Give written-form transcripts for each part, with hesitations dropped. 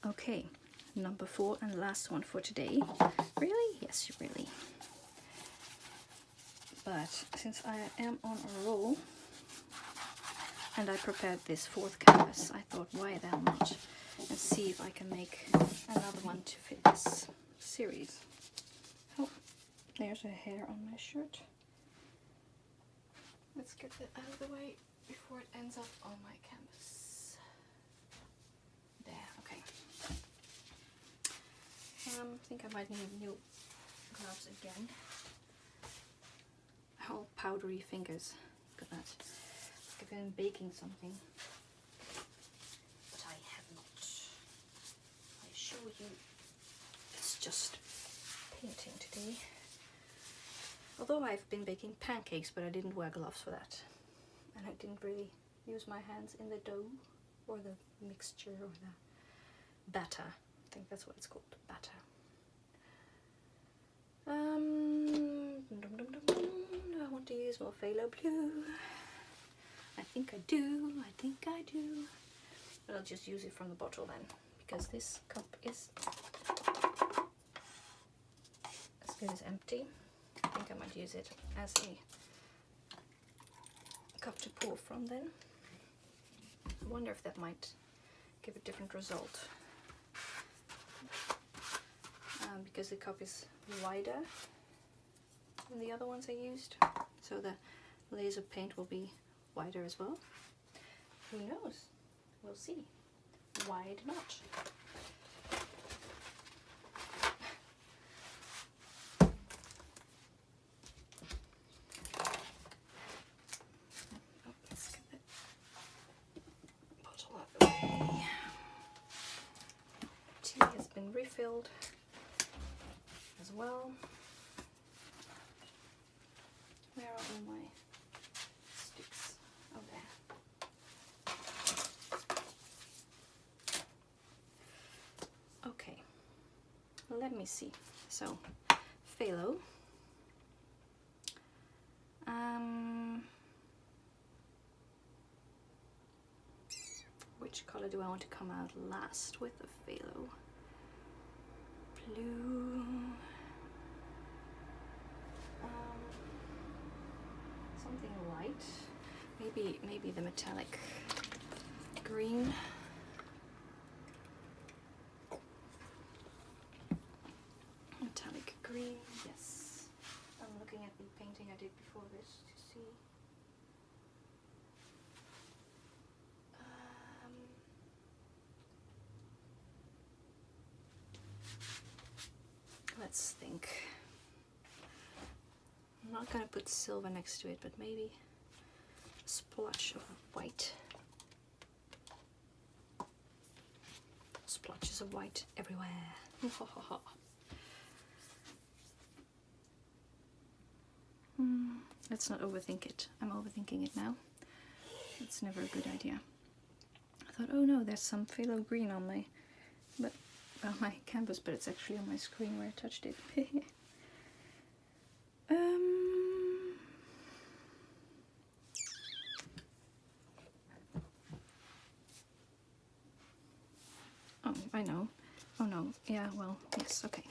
Okay, number 4 and last one for today. Really? Yes, really. But since I am on a roll and I prepared this 4th canvas, I thought why the hell not, and see if I can make another one to fit this series. Oh, there's a hair on my shirt. Let's get that out of the way before it ends up on my canvas. There, okay. I think I might need new gloves again. Oh, powdery fingers. Look at that. Like I've been baking something. But I have not. I show you. It's just painting today. Although I've been baking pancakes, but I didn't wear gloves for that. And I didn't really use my hands in the dough or the mixture or the batter. I think that's what it's called, batter. Do I want to use more phthalo blue? I think I do. But I'll just use it from the bottle then, because this cup is as good as empty. I think I might use it as a cup to pour from then. I wonder if that might give a different result. Because the cup is wider than the other ones I used, so the laser paint will be wider as well. Who knows? We'll see. Why not? Oh, let's get the bottle out of the way. Tea has been refilled as well. Where are all my sticks? Oh, there. Okay, let me see. So, phthalo. Which color do I want to come out last with the phthalo? Blue. Something light. Maybe the metallic green. Metallic green, yes. I'm looking at the painting I did before this to see. Let's think. I'm not gonna put silver next to it, but maybe a splotch of white. Splotches of white everywhere. Let's not overthink it. I'm overthinking it now. It's never a good idea. I thought, oh no, there's some phthalo green on my, my canvas, but it's actually on my screen where I touched it. Oh, I know. Oh no. Yeah, well, yes, okay.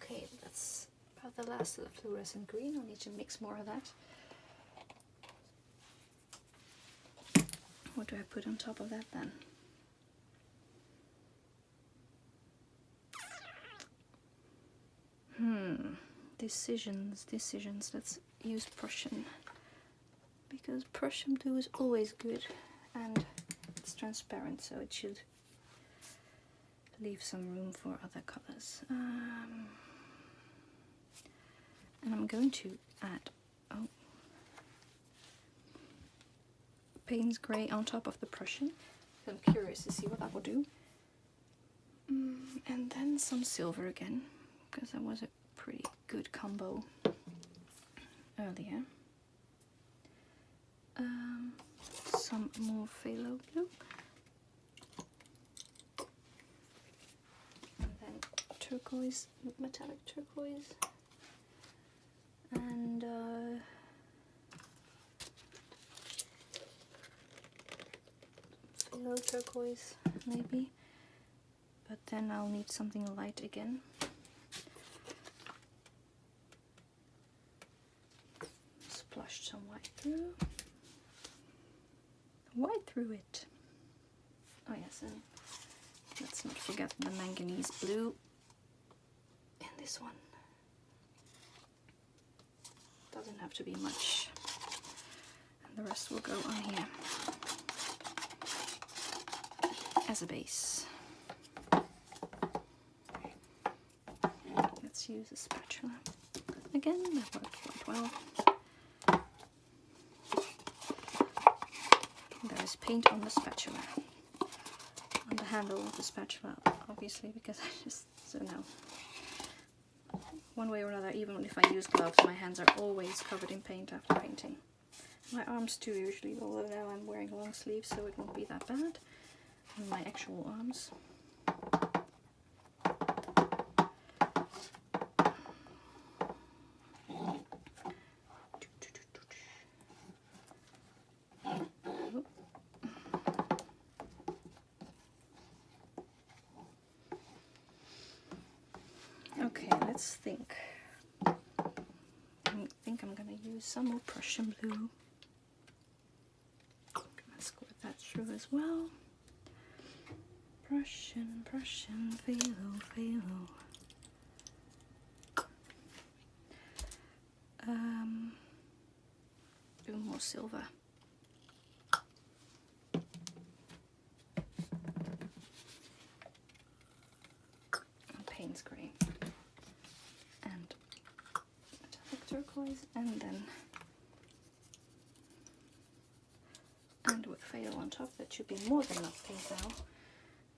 Okay, that's about the last of the fluorescent green. I'll need to mix more of that. What do I put on top of that then? Decisions. Let's use Prussian. Because Prussian blue is always good and it's transparent, so it should leave some room for other colors. And I'm going to add Payne's Grey on top of the Prussian. I'm curious to see what that will do. And then some silver again, because that was a pretty good combo earlier. Some more phthalo blue. And then turquoise, metallic turquoise. And phthalo turquoise maybe, but then I'll need something light again. Splashed some white through it. Oh yes, and let's not forget the manganese blue in this one. Doesn't have to be much, and the rest will go on here as a base. Let's use a spatula. Again, that worked quite well. There is paint on the spatula, on the handle of the spatula, obviously, because I just, so now, one way or another, even if I use gloves, my hands are always covered in paint after painting. My arms too, usually, although now I'm wearing long sleeves, so it won't be that bad. And my actual arms. Okay, let's think. I think I'm gonna use some more Prussian blue. Let's squirt that through as well. Prussian, phthalo. Do more silver. And Payne's grey. And metallic turquoise, and then with phthalo on top. That should be more than enough pink now.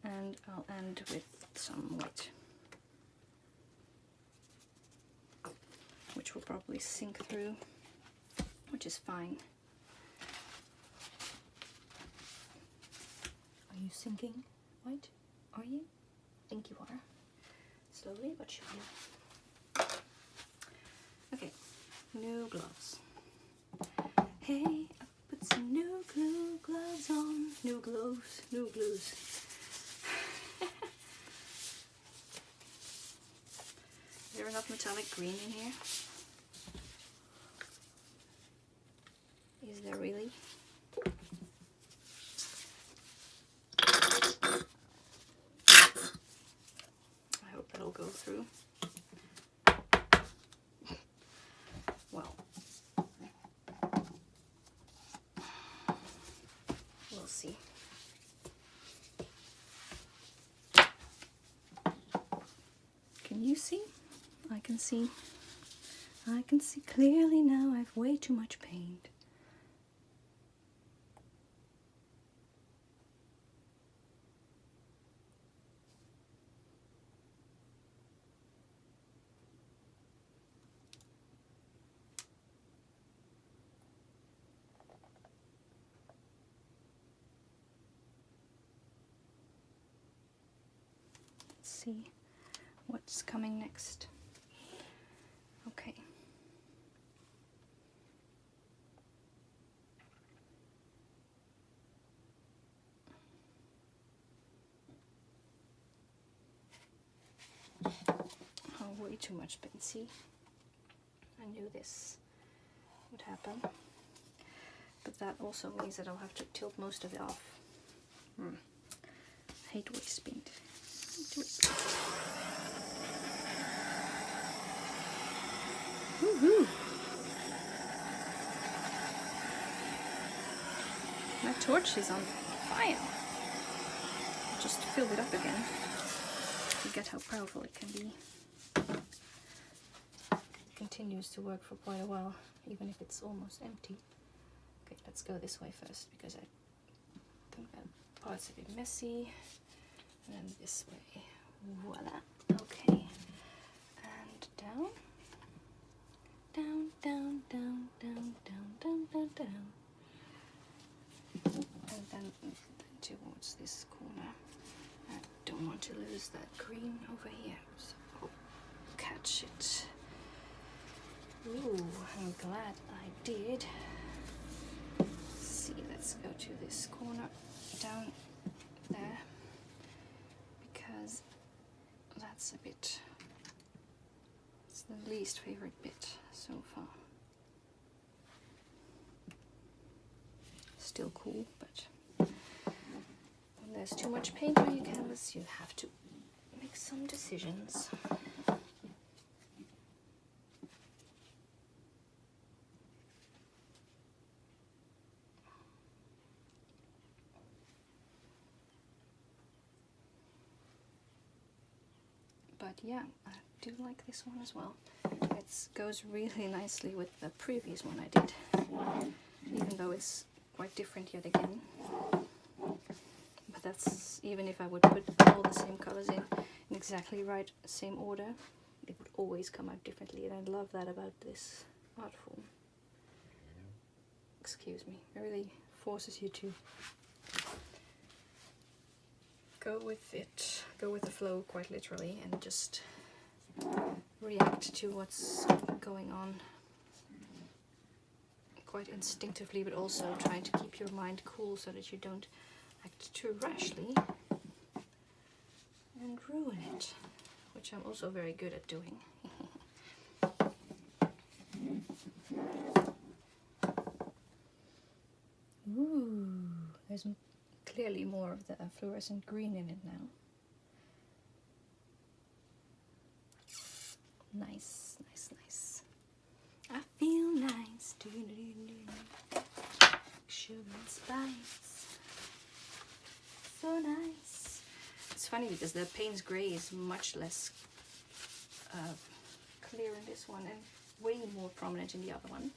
And I'll end with some white, which will probably sink through, which is fine. Are you sinking, white? Are you? I think you are. Slowly but surely. Okay, new gloves. Hey, I put some new gloves on. New gloves, new glues. Is there enough metallic green in here? Is there really? I hope that'll go through. Well, we'll see. Can you see? I can see. I can see clearly now. I have way too much paint. Let's see what's coming next. Okay. Oh, way too much paint. See? I knew this would happen. But that also means that I'll have to tilt most of it off. I hate waste paint. Woohoo! My torch is on fire. I'll just fill it up again to get how powerful it can be. It continues to work for quite a while, even if it's almost empty. Okay, let's go this way first because I think that part's a bit messy. And then this way. Voila. Okay. And down. Down, down, down, down, down, down, down, down. And then towards this corner. I don't want to lose that green over here, so I'll catch it. Ooh, I'm glad I did. Let's see, let's go to this corner. Down there, because that's a bit, it's the least favorite bit so far. Still cool, but when there's too much paint on your canvas, you have to make some decisions. But yeah, I do like this one as well. It goes really nicely with the previous one I did, even though it's quite different yet again. But that's, even if I would put all the same colors in exactly right, same order, it would always come out differently, and I love that about this art form. Excuse me, it really forces you to go with it, go with the flow quite literally, and just react to what's going on quite instinctively, but also trying to keep your mind cool so that you don't act too rashly and ruin it, which I'm also very good at doing. Ooh, there's clearly more of the fluorescent green in it now. Nice, nice, nice. I feel nice. Sugar and spice. So nice. It's funny because the Payne's Grey is much less clear in this one and way more prominent in the other one,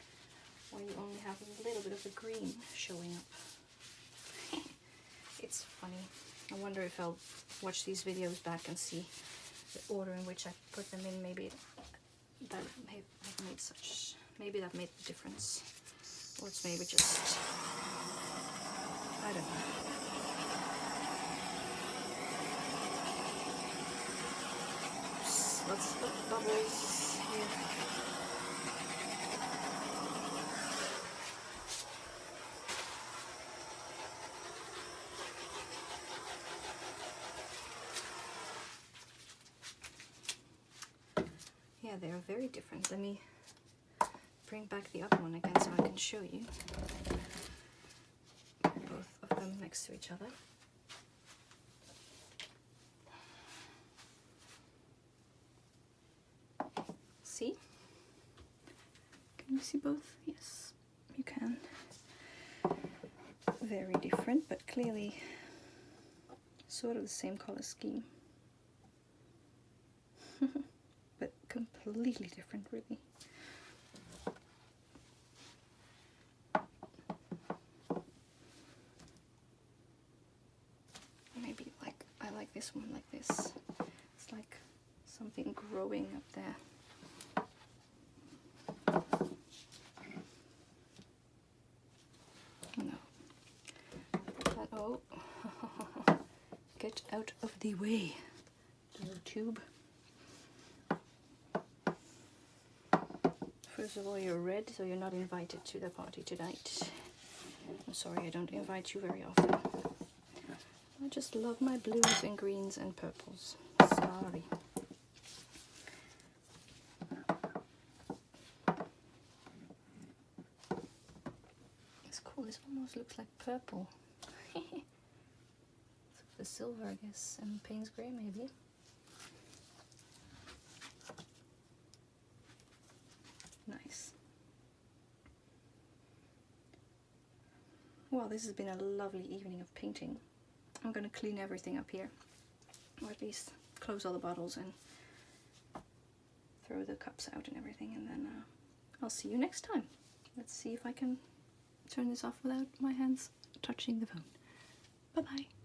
where you only have a little bit of the green showing up. It's funny. I wonder if I'll watch these videos back and see the order in which I put them in. Maybe that may have made such, maybe that made the difference, or it's maybe just, I don't know. Oops, lots of bubbles here. Yeah, they are very different. Let me bring back the other one again so I can show you both of them next to each other. See? Can you see both? Yes, you can. Very different, but clearly sort of the same color scheme. But completely different, really. Maybe like I like this one like this. It's like something growing up there. No. Oh, get out of the way, little tube. First of all, you're red, so you're not invited to the party tonight. I'm sorry, I don't invite you very often. I just love my blues and greens and purples. Sorry. It's cool, this almost looks like purple. The silver, I guess, and Payne's Grey maybe. Nice. Well, this has been a lovely evening of painting. I'm going to clean everything up here, or at least close all the bottles and throw the cups out and everything, and then I'll see you next time. Let's see if I can turn this off without my hands touching the phone. Bye bye.